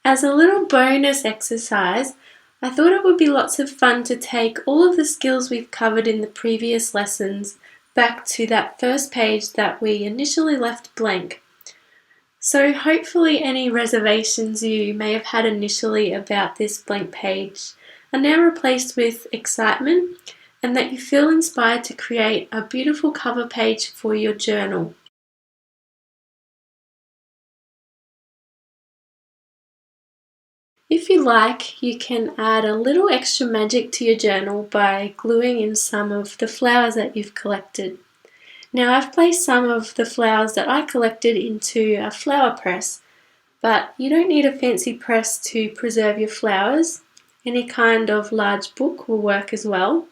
As a little bonus exercise, I thought it would be lots of fun to take all of the skills we've covered in the previous lessons back to that first page that we initially left blank. So hopefully any reservations you may have had initially about this blank page are now replaced with excitement, and that you feel inspired to create a beautiful cover page for your journal. If you like, you can add a little extra magic to your journal by gluing in some of the flowers that you've collected. Now, I've placed some of the flowers that I collected into a flower press, but you don't need a fancy press to preserve your flowers. Any kind of large book will work as well.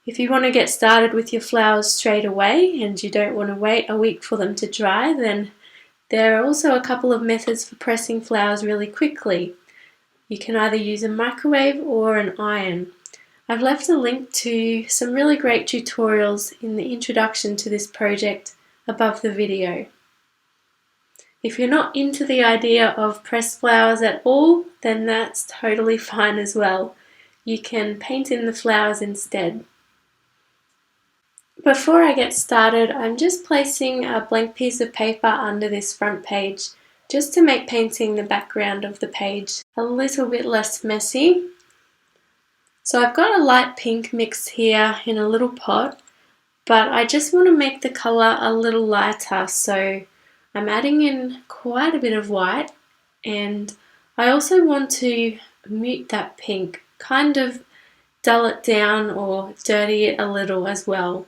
If you want to get started with your flowers straight away and you don't want to wait a week for them to dry, then there are also a couple of methods for pressing flowers really quickly. You can either use a microwave or an iron. I've left a link to some really great tutorials in the introduction to this project above the video. If you're not into the idea of pressed flowers at all, then that's totally fine as well. You can paint in the flowers instead. Before I get started, I'm just placing a blank piece of paper under this front page, just to make painting the background of the page a little bit less messy. So I've got a light pink mix here in a little pot, but I just want to make the colour a little lighter, so I'm adding in quite a bit of white, and I also want to mute that pink, kind of dull it down or dirty it a little as well.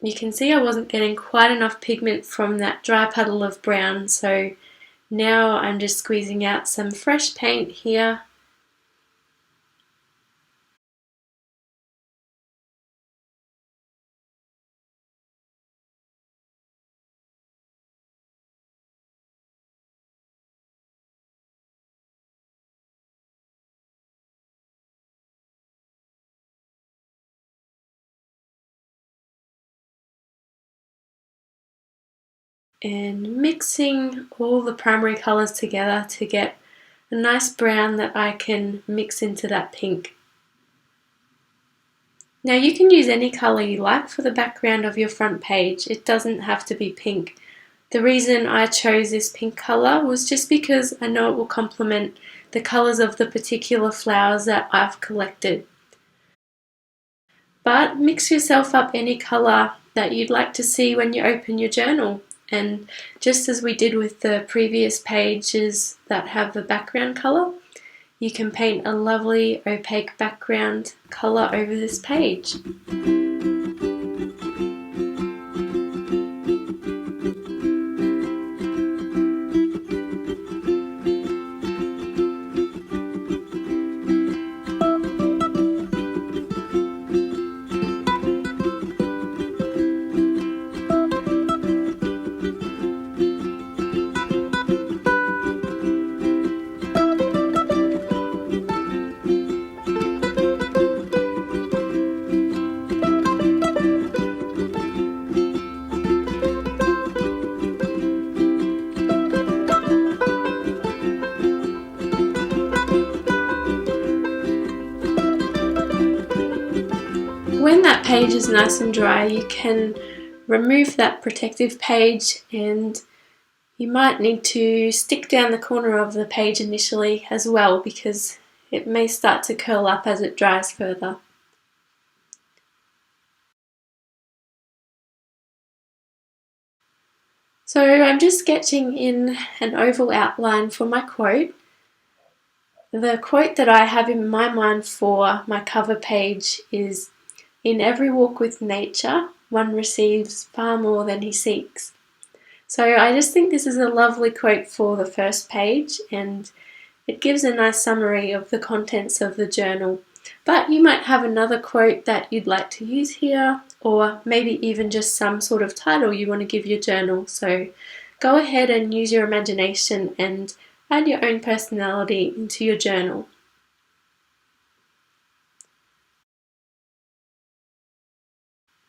You can see I wasn't getting quite enough pigment from that dry puddle of brown, so now I'm just squeezing out some fresh paint here. And mixing all the primary colours together to get a nice brown that I can mix into that pink. Now you can use any colour you like for the background of your front page. It doesn't have to be pink. The reason I chose this pink colour was just because I know it will complement the colours of the particular flowers that I've collected. But mix yourself up any colour that you'd like to see when you open your journal. And just as we did with the previous pages that have the background colour, you can paint a lovely opaque background colour over this page. When that page is nice and dry, you can remove that protective page, and you might need to stick down the corner of the page initially as well, because it may start to curl up as it dries further. So I'm just sketching in an oval outline for my quote. The quote that I have in my mind for my cover page is, "In every walk with nature, one receives far more than he seeks." So I just think this is a lovely quote for the first page, and it gives a nice summary of the contents of the journal. But you might have another quote that you'd like to use here, or maybe even just some sort of title you want to give your journal. So go ahead and use your imagination and add your own personality into your journal.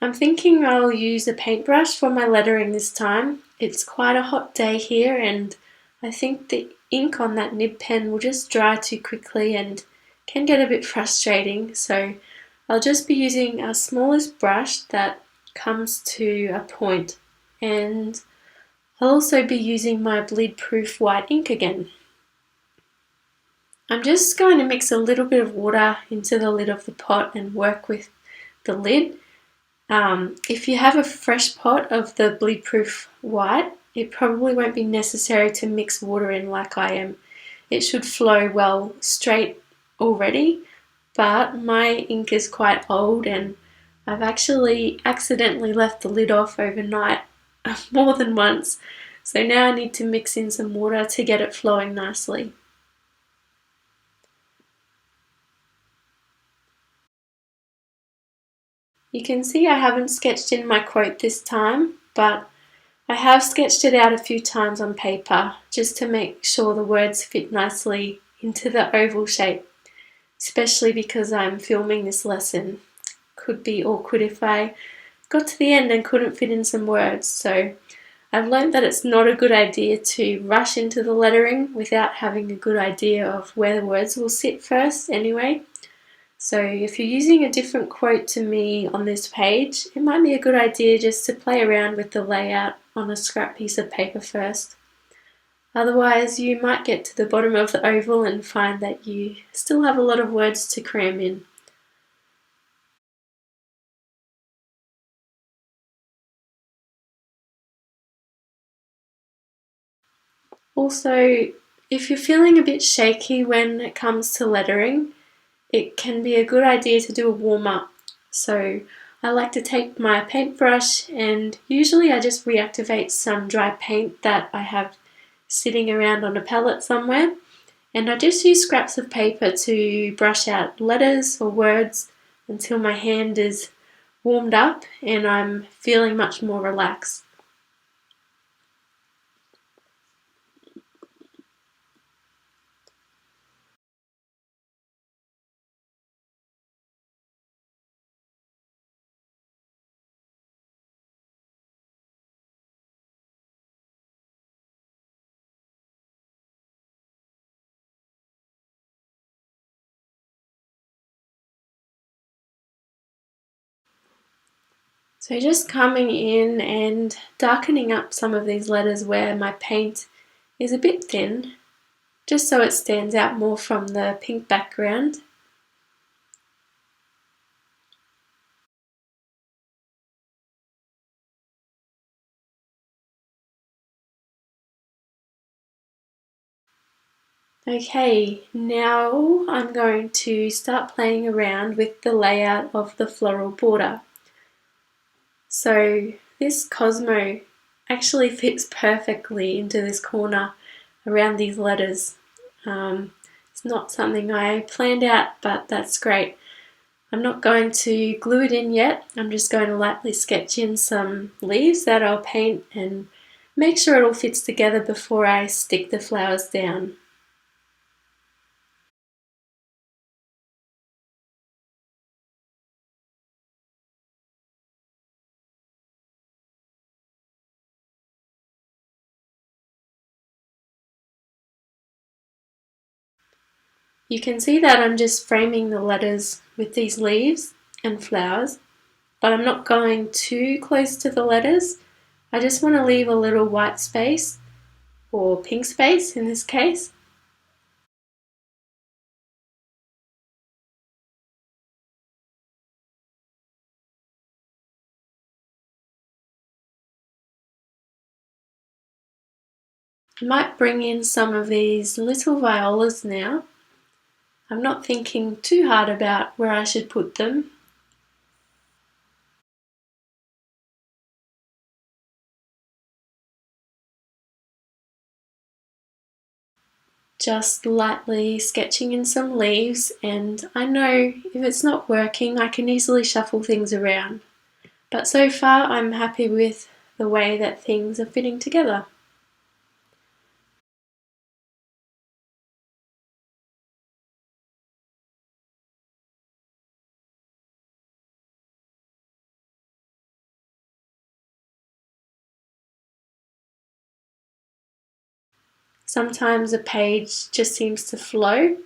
I'm thinking I'll use a paintbrush for my lettering this time. It's quite a hot day here and I think the ink on that nib pen will just dry too quickly and can get a bit frustrating, so I'll just be using our smallest brush that comes to a point, and I'll also be using my bleed-proof white ink again. I'm just going to mix a little bit of water into the lid of the pot and work with the lid. If you have a fresh pot of the bleed-proof white, it probably won't be necessary to mix water in like I am. It should flow well straight already, but my ink is quite old and I've actually accidentally left the lid off overnight more than once, so now I need to mix in some water to get it flowing nicely. You can see I haven't sketched in my quote this time, but I have sketched it out a few times on paper just to make sure the words fit nicely into the oval shape, especially because I'm filming this lesson. Could be awkward if I got to the end and couldn't fit in some words, so I've learned that it's not a good idea to rush into the lettering without having a good idea of where the words will sit first anyway. So if you're using a different quote to me on this page, it might be a good idea just to play around with the layout on a scrap piece of paper first. Otherwise, you might get to the bottom of the oval and find that you still have a lot of words to cram in. Also, if you're feeling a bit shaky when it comes to lettering, it can be a good idea to do a warm-up. So I like to take my paintbrush and usually I just reactivate some dry paint that I have sitting around on a palette somewhere, and I just use scraps of paper to brush out letters or words until my hand is warmed up and I'm feeling much more relaxed. So just coming in and darkening up some of these letters where my paint is a bit thin, just so it stands out more from the pink background. Okay, now I'm going to start playing around with the layout of the floral border. So this Cosmo actually fits perfectly into this corner around these letters. It's not something I planned out, but that's great. I'm not going to glue it in yet. I'm just going to lightly sketch in some leaves that I'll paint and make sure it all fits together before I stick the flowers down. You can see that I'm just framing the letters with these leaves and flowers, but I'm not going too close to the letters. I just want to leave a little white space, or pink space in this case. I might bring in some of these little violas now. I'm not thinking too hard about where I should put them. Just lightly sketching in some leaves, and I know if it's not working I can easily shuffle things around. But so far I'm happy with the way that things are fitting together. Sometimes a page just seems to flow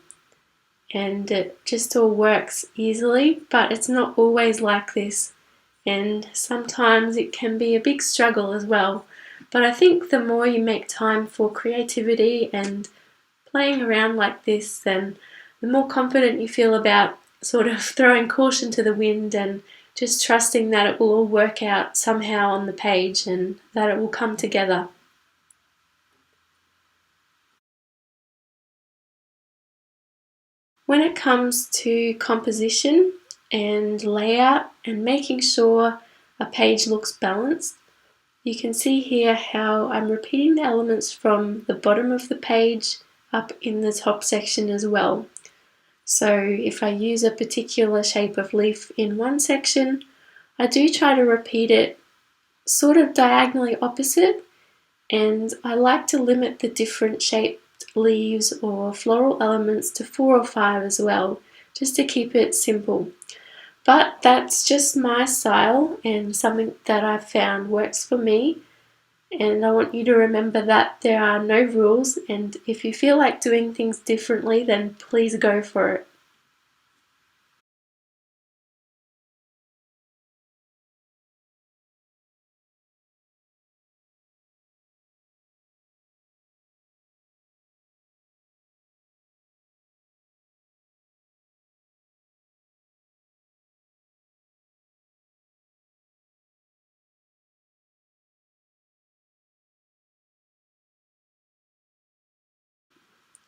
and it just all works easily, but it's not always like this, and sometimes it can be a big struggle as well. But I think the more you make time for creativity and playing around like this, then the more confident you feel about sort of throwing caution to the wind and just trusting that it will all work out somehow on the page and that it will come together. When it comes to composition and layout and making sure a page looks balanced, you can see here how I'm repeating the elements from the bottom of the page up in the top section as well. So if I use a particular shape of leaf in one section, I do try to repeat it sort of diagonally opposite, and I like to limit the different shaped leaves or floral elements to 4 or 5 as well, just to keep it simple. But that's just my style and something that I've found works for me. And I want you to remember that there are no rules, and if you feel like doing things differently, then please go for it.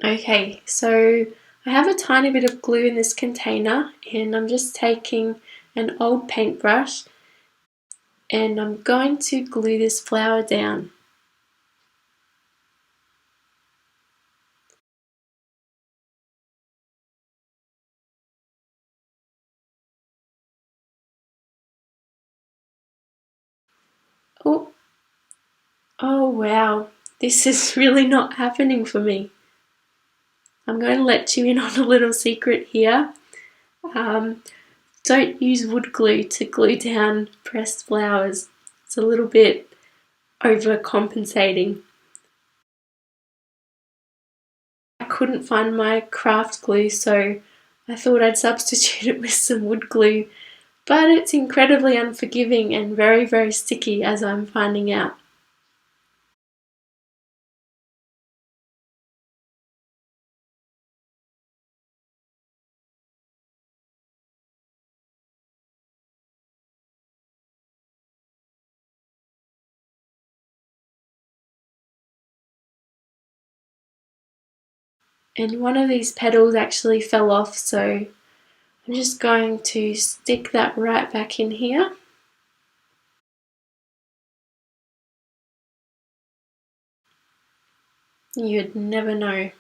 Okay, so I have a tiny bit of glue in this container, and I'm just taking an old paintbrush and I'm going to glue this flower down. Oh, oh wow, this is really not happening for me. I'm going to let you in on a little secret here. Don't use wood glue to glue down pressed flowers. It's a little bit overcompensating. I couldn't find my craft glue, so I thought I'd substitute it with some wood glue, but it's incredibly unforgiving and very, very sticky, as I'm finding out. And one of these petals actually fell off, so I'm just going to stick that right back in here. You'd never know.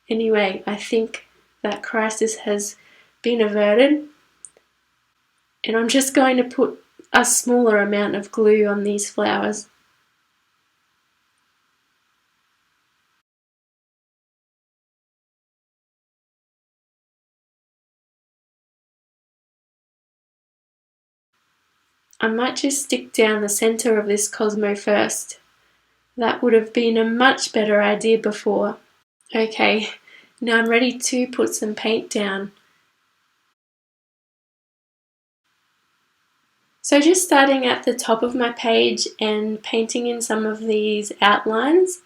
Anyway, I think that crisis has been averted, and I'm just going to put a smaller amount of glue on these flowers. I might just stick down the centre of this Cosmo first. That would have been a much better idea before. Okay, now I'm ready to put some paint down. So just starting at the top of my page and painting in some of these outlines.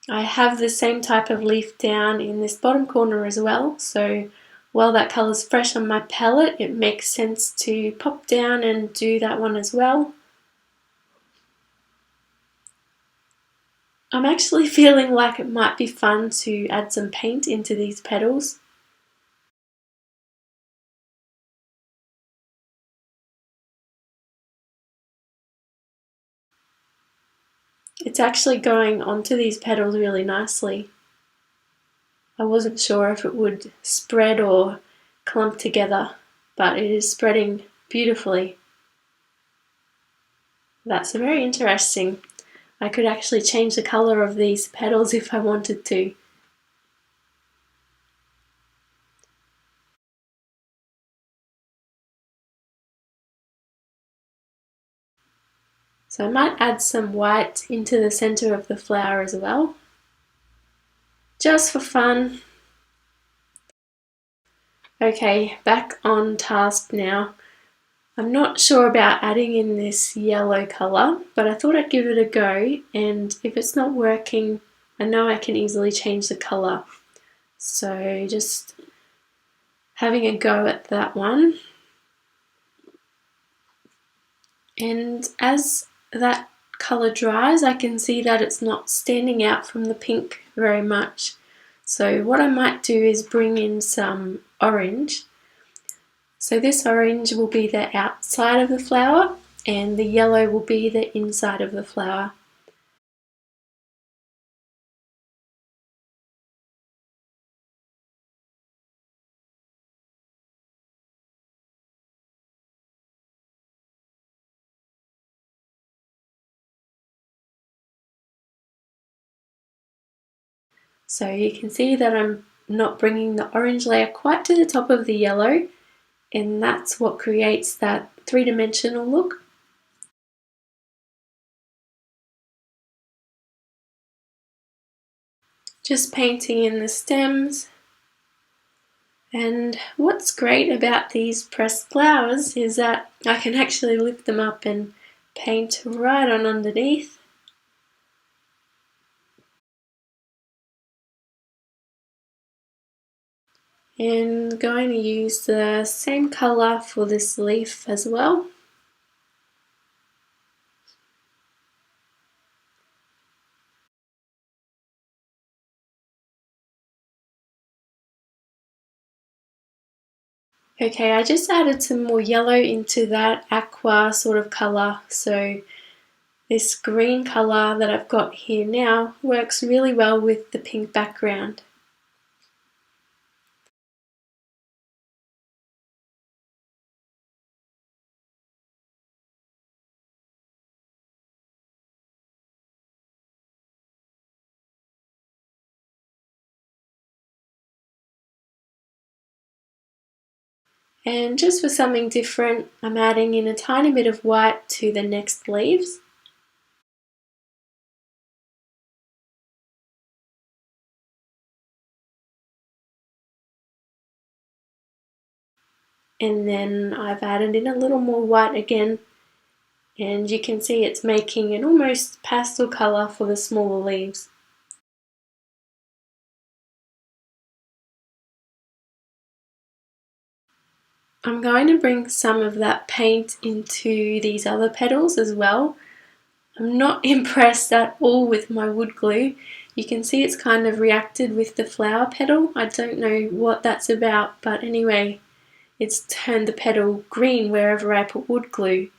I have the same type of leaf down in this bottom corner as well, so while that colour's fresh on my palette, it makes sense to pop down and do that one as well. I'm actually feeling like it might be fun to add some paint into these petals. It's actually going onto these petals really nicely. I wasn't sure if it would spread or clump together, but it is spreading beautifully. That's very interesting. I could actually change the colour of these petals if I wanted to. So I might add some white into the centre of the flower as well, just for fun. Okay, back on task now. I'm not sure about adding in this yellow colour, but I thought I'd give it a go, and if it's not working, I know I can easily change the colour. So just having a go at that one. And as that colour dries, I can see that it's not standing out from the pink very much. So what I might do is bring in some orange. So this orange will be the outside of the flower, and the yellow will be the inside of the flower. So you can see that I'm not bringing the orange layer quite to the top of the yellow, and that's what creates that three-dimensional look. Just painting in the stems. And what's great about these pressed flowers is that I can actually lift them up and paint right on underneath. And going to use the same colour for this leaf as well. Okay, I just added some more yellow into that aqua sort of colour, so this green colour that I've got here now works really well with the pink background. And just for something different, I'm adding in a tiny bit of white to the next leaves. And then I've added in a little more white again, and you can see it's making an almost pastel colour for the smaller leaves. I'm going to bring some of that paint into these other petals as well. I'm not impressed at all with my wood glue. You can see it's kind of reacted with the flower petal. I don't know what that's about, but anyway, it's turned the petal green wherever I put wood glue.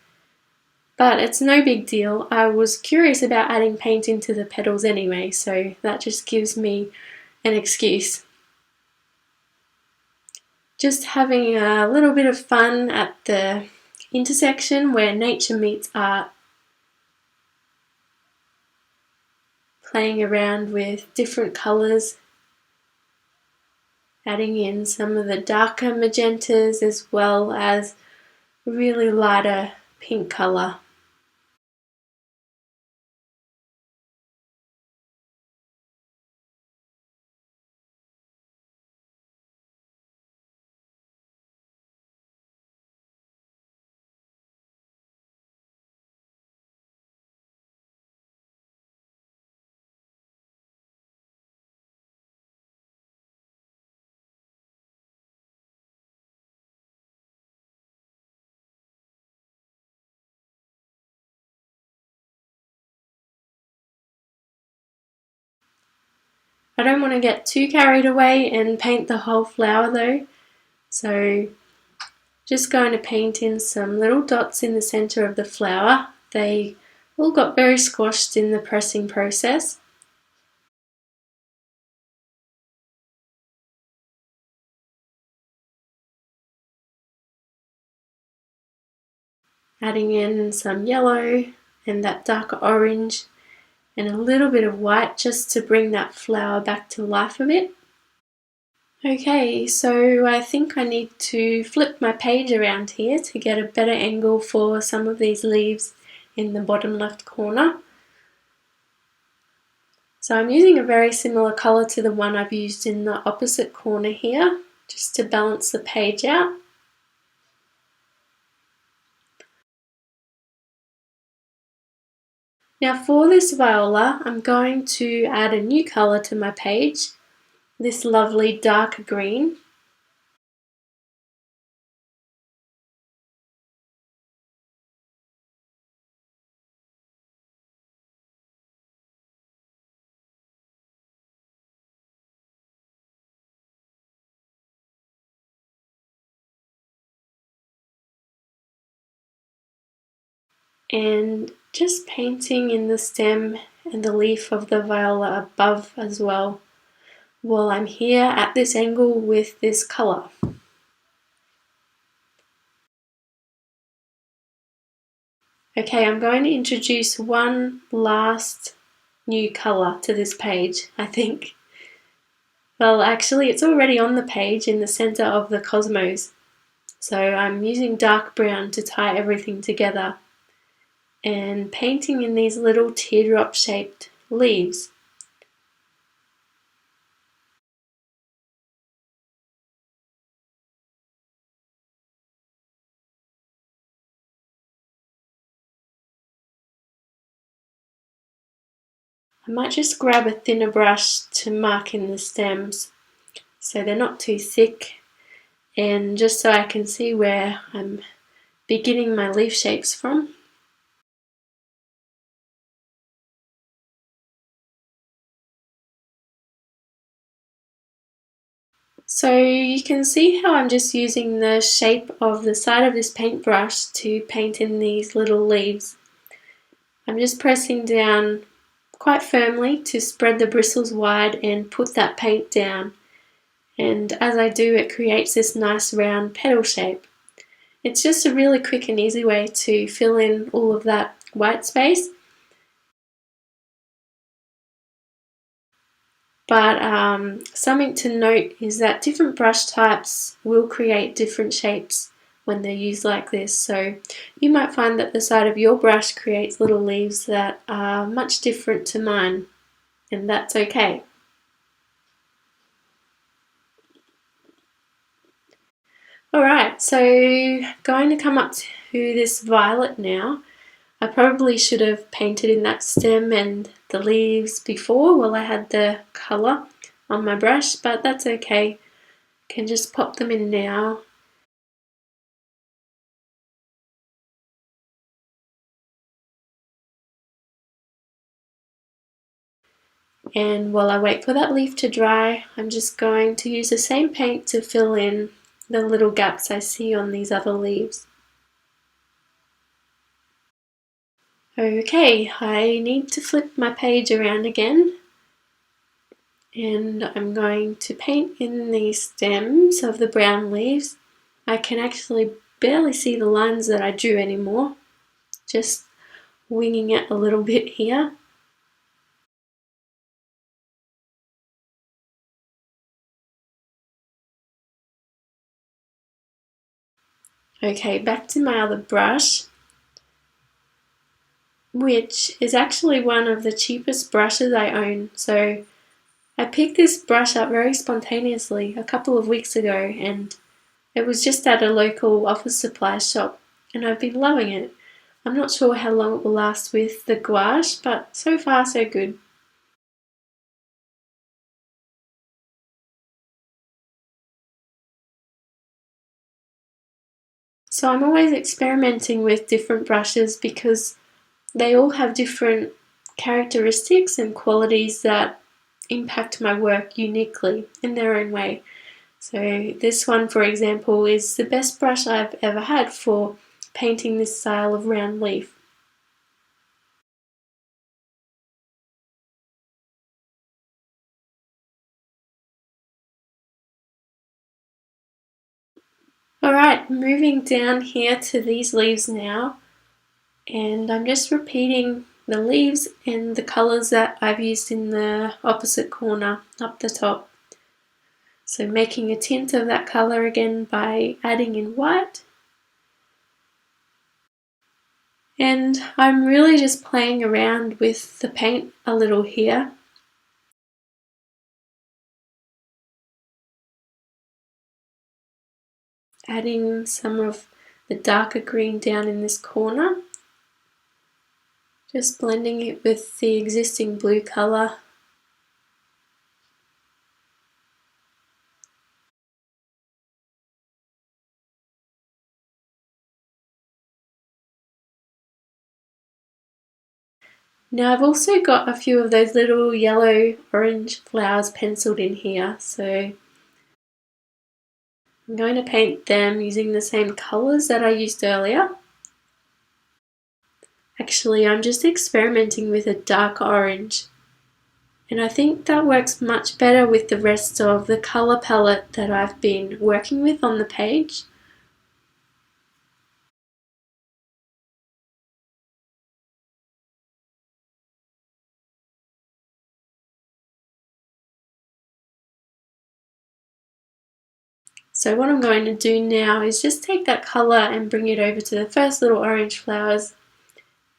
But it's no big deal. I was curious about adding paint into the petals anyway, so that just gives me an excuse. Just having a little bit of fun at the intersection where nature meets art. Playing around with different colours, adding in some of the darker magentas as well as really lighter pink colour. I don't want to get too carried away and paint the whole flower though, so just going to paint in some little dots in the centre of the flower. They all got very squashed in the pressing process. Adding in some yellow and that darker orange and a little bit of white just to bring that flower back to life a bit. Okay, so I think I need to flip my page around here to get a better angle for some of these leaves in the bottom left corner. So I'm using a very similar colour to the one I've used in the opposite corner here, just to balance the page out. Now for this viola, I'm going to add a new colour to my page, this lovely dark green. And just painting in the stem and the leaf of the viola above as well, while I'm here at this angle with this colour. Okay, I'm going to introduce one last new colour to this page, I think. Well, actually it's already on the page in the centre of the cosmos. So I'm using dark brown to tie everything together and painting in these little teardrop shaped leaves. I might just grab a thinner brush to mark in the stems so they're not too thick, and just so I can see where I'm beginning my leaf shapes from. So you can see how I'm just using the shape of the side of this paintbrush to paint in these little leaves. I'm just pressing down quite firmly to spread the bristles wide and put that paint down. And as I do, it creates this nice round petal shape. It's just a really quick and easy way to fill in all of that white space. But something to note is that different brush types will create different shapes when they're used like this. So you might find that the side of your brush creates little leaves that are much different to mine, and that's okay. Alright, so going to come up to this violet now. I probably should have painted in that stem and the leaves before while I had the colour on my brush, but that's okay. I can just pop them in now. And while I wait for that leaf to dry, I'm just going to use the same paint to fill in the little gaps I see on these other leaves. Okay, I need to flip my page around again, and I'm going to paint in the stems of the brown leaves. I can actually barely see the lines that I drew anymore, just winging it a little bit here. Okay, back to my other brush, which is actually one of the cheapest brushes I own. So I picked this brush up very spontaneously a couple of weeks ago, and it was just at a local office supply shop, and I've been loving it. I'm not sure how long it will last with the gouache, but so far so good. So I'm always experimenting with different brushes because they all have different characteristics and qualities that impact my work uniquely in their own way. So this one, for example, is the best brush I've ever had for painting this style of round leaf. Alright, moving down here to these leaves now. And I'm just repeating the leaves and the colours that I've used in the opposite corner up the top. So making a tint of that colour again by adding in white. And I'm really just playing around with the paint a little here. Adding some of the darker green down in this corner. Just blending it with the existing blue colour. Now I've also got a few of those little yellow orange flowers penciled in here, so I'm going to paint them using the same colours that I used earlier. Actually, I'm just experimenting with a dark orange, and I think that works much better with the rest of the colour palette that I've been working with on the page. So what I'm going to do now is just take that colour and bring it over to the first little orange flowers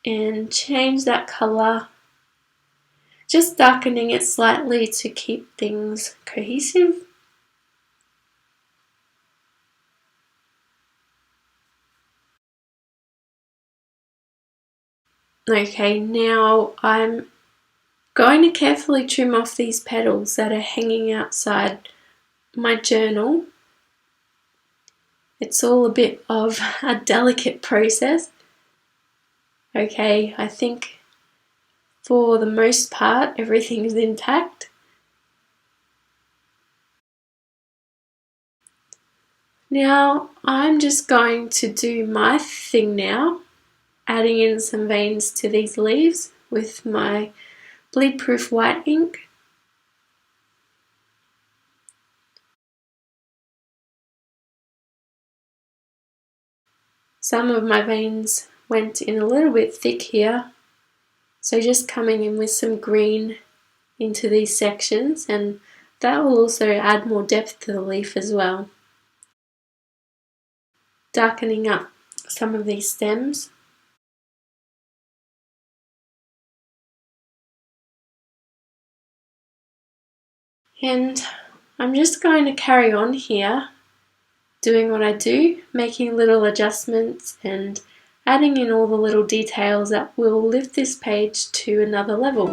and change that colour, just darkening it slightly to keep things cohesive. Okay, now I'm going to carefully trim off these petals that are hanging outside my journal. It's all a bit of a delicate process. Okay, I think for the most part everything is intact. Now I'm just going to do my thing now, adding in some veins to these leaves with my bleed-proof white ink. Some of my veins went in a little bit thick here, so just coming in with some green into these sections, and that will also add more depth to the leaf as well. Darkening up some of these stems. And I'm just going to carry on here, doing what I do, making little adjustments and adding in all the little details that will lift this page to another level.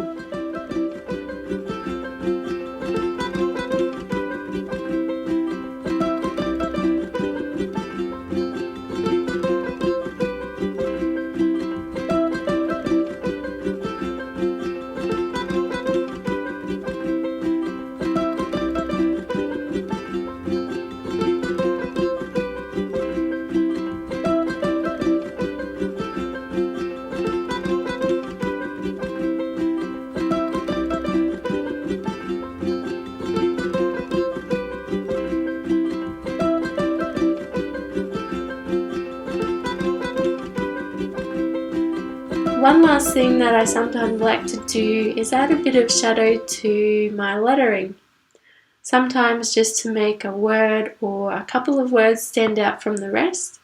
One last thing that I sometimes like to do is add a bit of shadow to my lettering. Sometimes just to make a word or a couple of words stand out from the rest.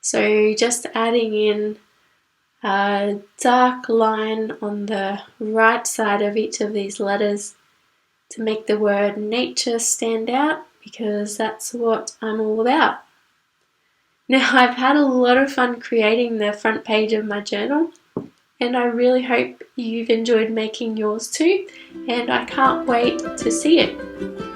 So just adding in a dark line on the right side of each of these letters to make the word nature stand out, because that's what I'm all about. Now, I've had a lot of fun creating the front page of my journal, and I really hope you've enjoyed making yours too, and I can't wait to see it.